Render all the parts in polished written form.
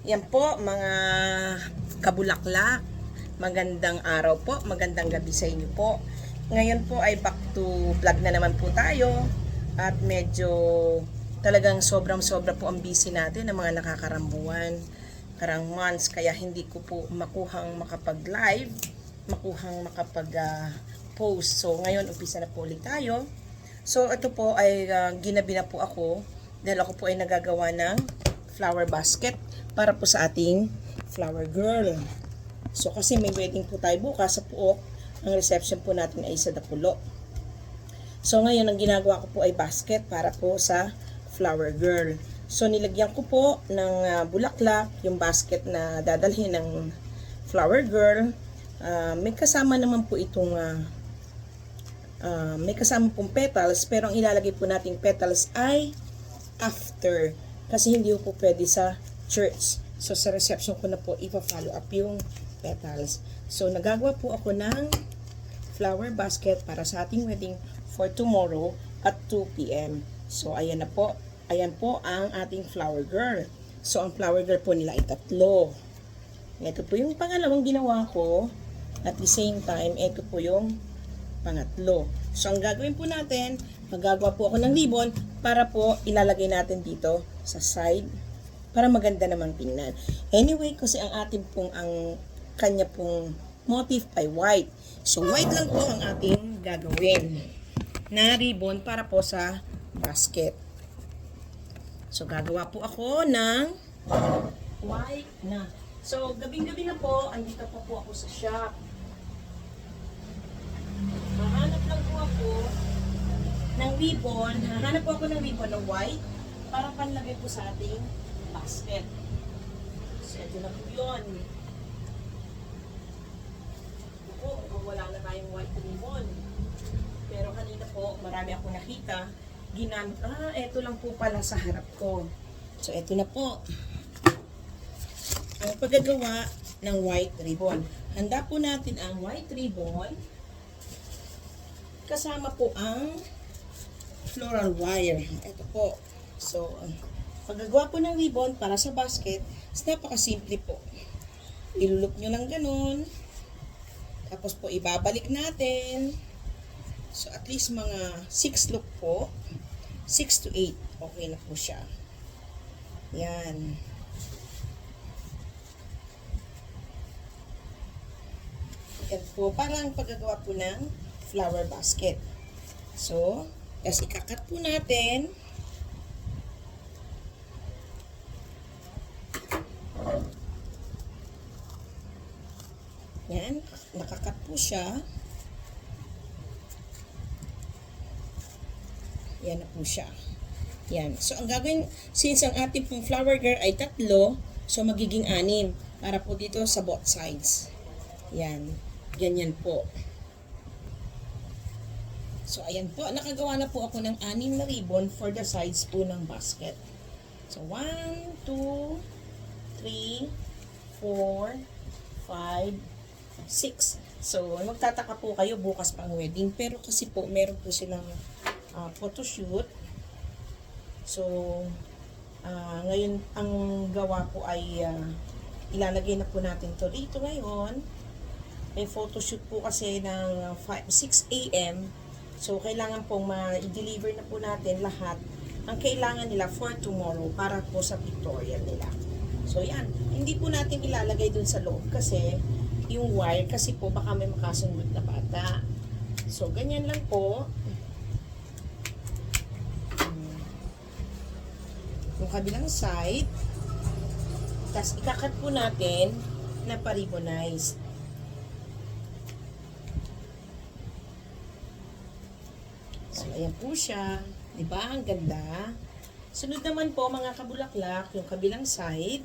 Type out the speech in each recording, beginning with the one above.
Yan po mga kabulaklak. Magandang araw po, magandang gabi sa inyo po. Ngayon po ay back to vlog na naman po tayo. At medyo talagang sobra po ang busy natin ng mga nakakarambuan. Karang months, kaya hindi ko po makuhang makapag-live, makuhang makapag-post. So ngayon, umpisa na po ulit tayo. So ito po ay ginabi na po ako dahil ako po ay nagagawa ng flower basket para po sa ating flower girl. So kasi may wedding po tayo bukas sa Puok. Ang reception po natin ay sa Dapulo. So ngayon ang ginagawa ko po ay basket para po sa flower girl. So nilagyan ko po ng bulaklak yung basket na dadalhin ng flower girl. May kasama naman po itong may kasama pong petals, pero ang ilalagay po nating petals ay after, kasi hindi po pwede sa church. So sa reception ko na po ipa-follow up yung petals. So nagagawa po ako ng flower basket para sa ating wedding for tomorrow at 2 p.m. So ayan na po. Ayan po ang ating flower girl. So ang flower girl po nila ay 3. Ito po yung pangalawang ginawa ko. At the same time, ito po yung pangatlo. So ang gagawin po natin, magagawa po ako ng ribbon para po ilalagay natin dito sa side para maganda namang tingnan. Anyway, kasi ang ating pong kanya pong motif ay white. So white lang po ang ating gagawin na ribbon para po sa basket. So gagawa po ako ng white na. So gabing-gabi na po, andito po ako sa shop. Hahanap lang po ako ng ribbon. Hahanap po ako ng ribbon na white para panlagay po sa ating basket. So, ito na po yun. Kung wala na tayong white ribbon. Pero kanina po, marami ako nakita. Ginamit, ito lang po pala sa harap ko. So, ito na po. Ang paggagawa ng white ribbon. Handa po natin ang white ribbon. Kasama po ang floral wire. Ito po. So, paggagawa po ng ribbon para sa basket, napakasimple po. Ilulup nyo lang ganun. Tapos po, ibabalik natin. So, at least mga 6 loop po. 6 to 8. Okay na po siya. Yan. Yan po. Parang paggagawa po ng flower basket. So, as ikakat po natin. Yan, nakakat po siya. Yan na po siya. Yan. So, ang gagawin, since ang ating pong flower girl ay 3, so magiging 6 para po dito sa both sides. Yan. Ganyan po. So, ayan po. Nakagawa na po ako ng 6 na ribbon for the sides po ng basket. So, 1, 2, 3, 4, 5, 6. So, magtataka po kayo bukas pang wedding. Pero kasi po, meron po silang photoshoot. So, ngayon, ang gawa po ay ilalagay na po natin to dito ngayon. May photoshoot po kasi ng 6 a.m. So, kailangan pong ma-deliver na po natin lahat ang kailangan nila for tomorrow para po sa pictorial nila. So, yan. Hindi po natin ilalagay dun sa loob kasi yung wire, kasi po baka may makasunod na bata. So, ganyan lang po. Yung kabilang side. Tapos, ikakat po natin na pa-ribbonize. So, ayan po siya. Diba? Ang ganda. Sunod naman po, mga kabulaklak, yung kabilang side,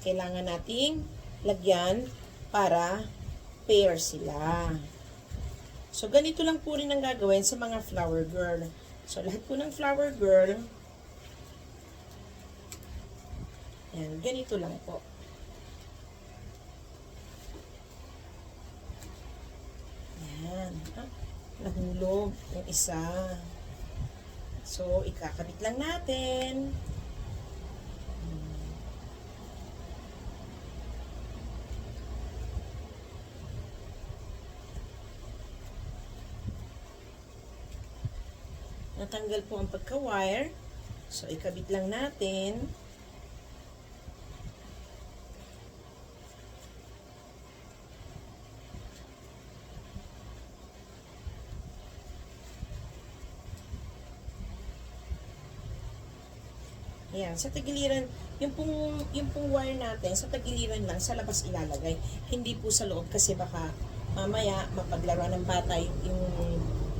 kailangan nating lagyan para pair sila. So, ganito lang po rin ang gagawin sa mga flower girl. So, lahat po ng flower girl, yan, ganito lang po. Yan. Nahulog yung isa. So, ikakabit lang natin. natanggal po ang pagka-wire. So, ikabit lang natin. Ayan, sa tagiliran, yung pong wire natin, sa tagiliran lang, sa labas ilalagay. Hindi po sa loob kasi baka mamaya mapaglaruan ng bata yung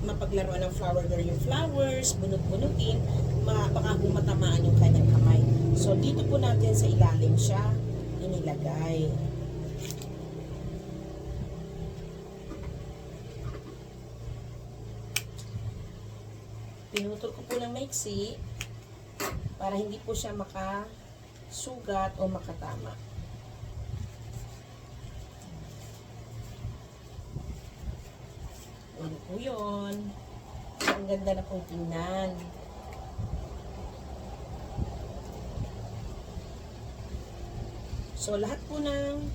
mapaglaruan ng flower girl yung flowers, bunot-bunutin, baka po matamaan yung kanyang kamay. So, dito po natin sa ilalim siya inilagay. Pinutol ko po ng maiksi para hindi po siya makasugat o makatama. Ano po yun? Ang ganda na pong tingnan. So, lahat po ng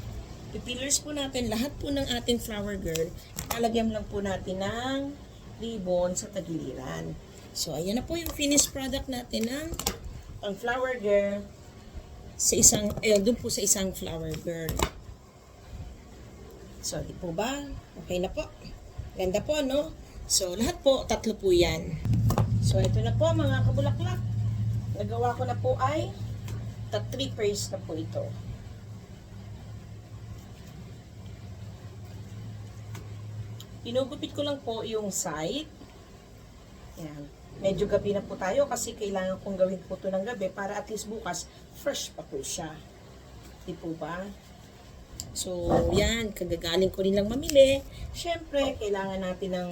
pipillars po natin, lahat po ng ating flower girl, lalagyan lang po natin ng ribbon sa tagiliran. So, ayan na po yung finished product natin ng ang flower girl sa isang, doon po sa isang flower girl. So, di po ba? Okay na po. Ganda po, no? So, lahat po, 3 po yan. So, ito na po mga kabulaklak. Nagawa ko na po ay 3 pairs na po ito. Pinugupit ko lang po yung side. Yan. Medyo gabi na po tayo kasi kailangan kong gawin po ito ng gabi para at least bukas fresh pa po siya. Di po ba? So, yan. Kagagaling ko rin lang mamili. Siyempre, kailangan natin ng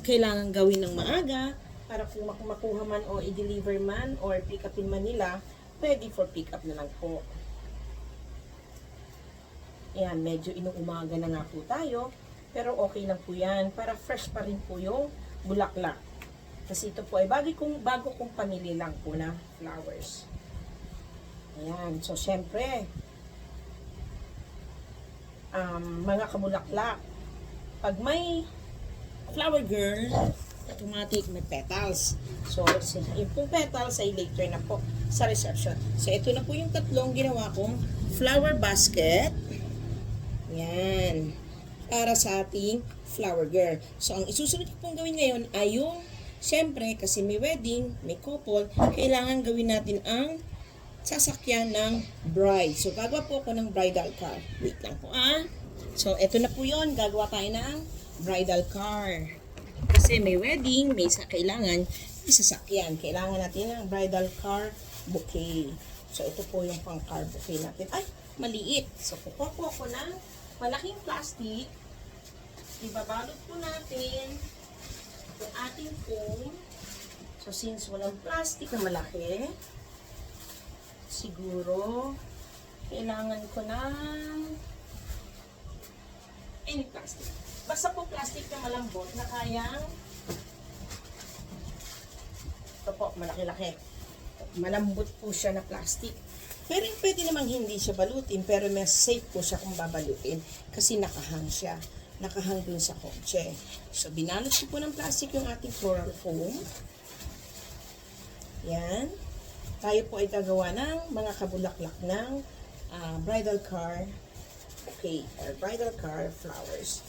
kailangan gawin ng maaga para kung makuha man o i-deliver man or pick upin man nila, ready for pick up na lang po. Yan. Medyo inuumaga na nga po tayo. Pero okay lang po yan. Para fresh pa rin po yung bulaklak. Kasi ito po ay bago kong pamili lang po na flowers. Ayan. So, syempre, mga kabulaklak, pag may flower girl, automatic may petals. So, yung pong petals ay later na po sa reception. So, ito na po yung 3 ginawa kong flower basket. Ayan. Para sa ating flower girl. So, ang isusunod ko pong gawin ngayon ay yung siyempre, kasi may wedding, may couple, kailangan gawin natin ang sasakyan ng bride. So, gagawa po ako ng bridal car. Wait lang po, So, eto na po yun. Gagawa tayo ng bridal car. Kasi may wedding, may kailangan isasakyan. Kailangan natin ng bridal car bouquet. So, ito po yung pang car bouquet natin. Ay, maliit. So, kukuha po ako ng malaking plastic. Ibabalot po natin yung ating foam. So, since walang plastic na malaki, siguro, kailangan ko ng any plastic. Basta po plastic na malambot na kayang ito po, malaki-laki. Malambot po siya na plastic. Pero pwede namang hindi siya balutin, pero mas safe po siya kung babalutin kasi nakahang siya. Nakahang dun sa kotse. So, binalot ko po ng plastic yung ating floral foam. Yan. Tayo po ay gagawa ng mga kabulaklak ng bridal car bouquet or bridal car flowers.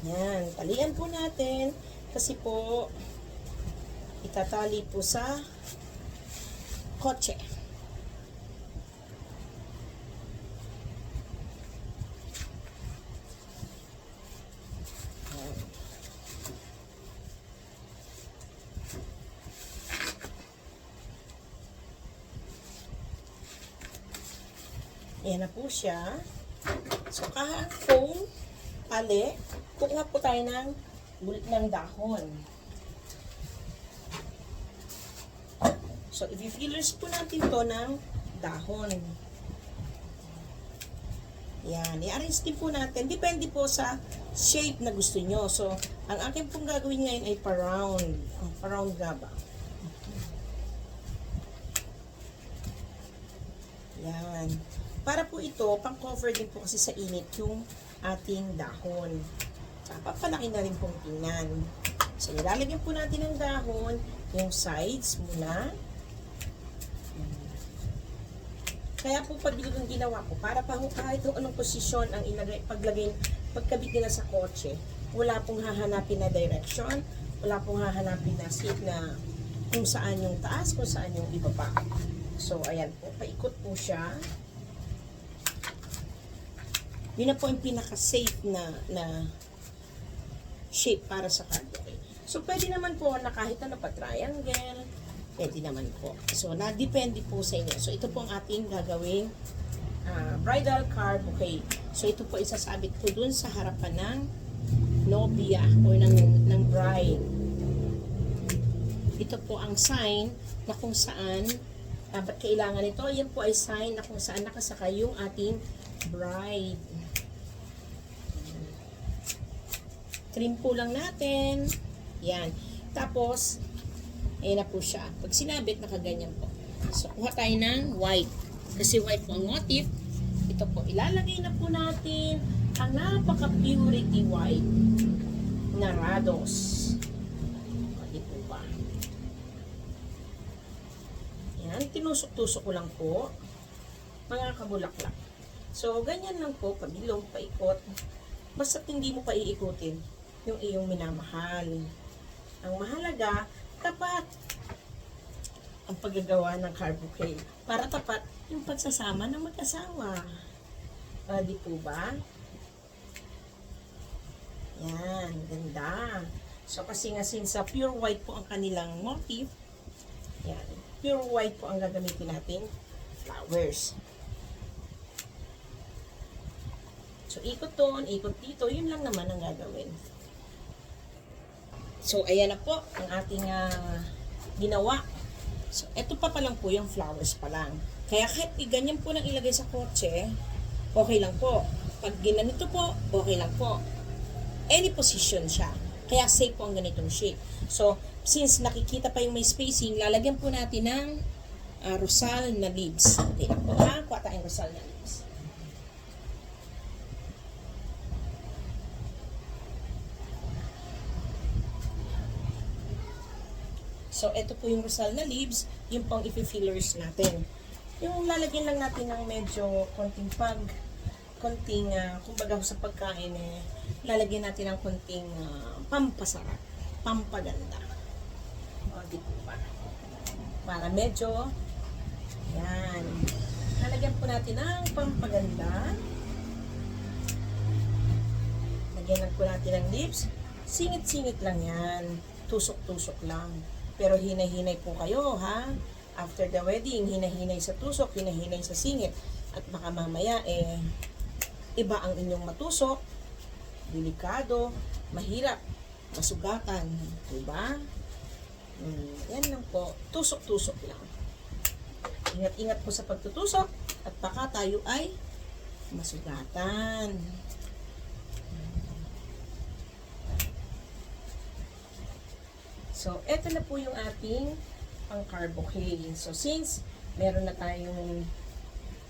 Yan. Talian po natin kasi po itatali po sa kotse. Ayan na po siya. So, foam, pali, kukuha po tayo ng dahon. So, i-fillers po natin to ng dahon. Yan. I-arrange din po natin. Depende po sa shape na gusto nyo. So, ang akin pong gagawin ngayon ay pa-round. Pa-round nga ba? Yan. Para po ito, pang-cover din po kasi sa init yung ating dahon. Papalaki na rin pong tingnan. So, ilalagyan po natin ng dahon, yung sides muna. Kaya po pag yung ginawa ko, para pa kahit kung anong posisyon ang ilagay, pagkabit nila sa kotse, wala pong hahanapin na direction, wala pong hahanapin na seat na kung saan yung taas, kung saan yung ibaba. So, ayan po, paikot po siya. Yun na po yung pinaka-safe na shape para sa cardboard. So, pwede naman po na kahit ano pa triangle, pwede naman po. So, na-depende po sa inyo. So, ito po ang ating gagawing bridal card bouquet. So, ito po isasabit po dun sa harapan ng nobia o ng bride. Ito po ang sign na kung saan ba't kailangan ito. Yan po ay sign na kung saan nakasakay yung ating bride. Trim po lang natin. Yan. Tapos, ayan na po siya. Pag sinabit, nakaganyan po. So, kuha tayo ng white. Kasi white po ang motif. Ito po, ilalagay na po natin ang napaka-purity white na Rados. Hindi po ba? Yan. Tinusok-tusok ko lang po. Mga kabulaklak. So, ganyan lang po. Pabilog, paikot. Basta hindi mo pa iikutin yung iyong minamahal. Ang mahalaga, tapat ang paggagawa ng card bouquet. Para tapat yung pagsasama ng mag-asawa. Di po ba? Yan, ganda. So, kasi nga since pure white po ang kanilang motif, yan, pure white po ang gagamitin natin flowers. So, ikot doon, ikot dito, yun lang naman ang gagawin. So, ayan na po ang ating ginawa. So, eto pa lang po yung flowers pa lang. Kaya kahit ganyan po nang ilagay sa kotse, okay lang po. Pag ginanito po, okay lang po. Any position siya. Kaya safe po ang ganitong shape. So, since nakikita pa yung may spacing, lalagyan po natin ng rosal na leaves. Okay lang po ha? Kuha tayong rosal na leaves. So, ito po yung rosal na leaves, yung pang ipi-fillers natin. Yung lalagyan lang natin ng medyo kumbaga sa pagkain, lalagyan natin ng konting pampasarap, pampaganda. O, di po ba? Para medyo, yan. Lalagyan po natin ng pampaganda. Lagyan lang po natin ng leaves. Singit-singit lang yan. Tusok-tusok lang. Pero hinay-hinay po kayo, ha? After the wedding, hinay-hinay sa tusok, hinay-hinay sa singit. At baka mamaya, iba ang inyong matusok, delikado, mahirap, masugatan. Diba? Yan lang po. Tusok-tusok lang. Ingat-ingat po sa pagtutusok at baka tayo ay masugatan. So, eto na po yung ating pang card bouquet. So, since meron na tayong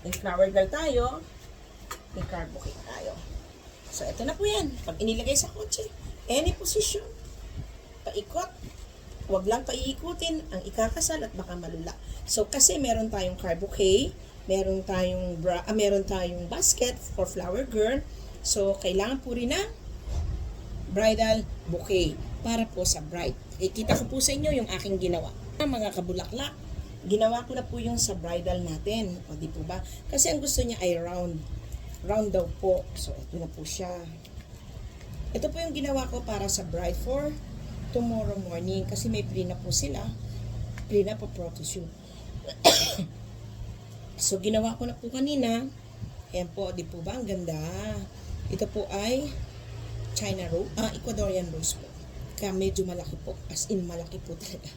may flower girl tayo, may card bouquet tayo. So, eto na po yan. Pag inilagay sa kotse, any position, paikot, wag lang paiikutin ang ikakasal at baka malula. So, kasi meron tayong card bouquet, meron tayong basket for flower girl. So, kailangan po rin ng bridal bouquet para po sa bride. Kita ko po sa inyo yung aking ginawa. Mga kabulaklak, ginawa ko na po yung sa bridal natin. O di po ba? Kasi ang gusto niya ay round. Round daw po. So, ito na po siya. Ito po yung ginawa ko para sa bride for tomorrow morning. Kasi may pre-na po sila. Pre-na po photoshoot. So, ginawa ko na po kanina. Ayan po, di po ba? Ang ganda. Ito po ay China rose. Ecuadorian rose po. Kaya medyo malaki po. As in, malaki po talaga.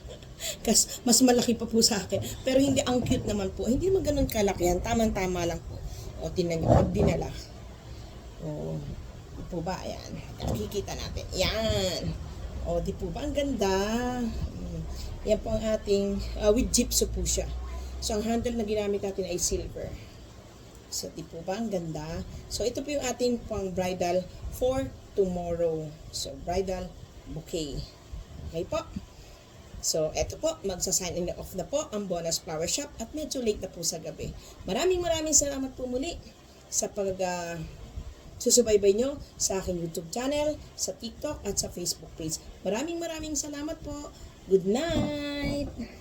Kasi mas malaki pa po sa akin. Pero hindi, ang cute naman po. Hindi naman ganun kalaki yan. Tamang-tama lang po. O, tinan nyo. Pag dinala. O, di po ba? Ayan. Nakikita natin. Yan. O, di po ba? Ang ganda. Yan po ang ating, with gypsy po siya. So, ang handle na ginamit natin ay silver. So, di po ba? Ang ganda. So, ito po yung ating pang bridal for tomorrow. So, bridal bouquet. Okay po? So, eto po, magsa-sign in off na po ang Bonus Flower Shop at medyo late na po sa gabi. Maraming salamat po muli sa susubaybay nyo sa aking YouTube channel, sa TikTok at sa Facebook page. Maraming salamat po. Good night!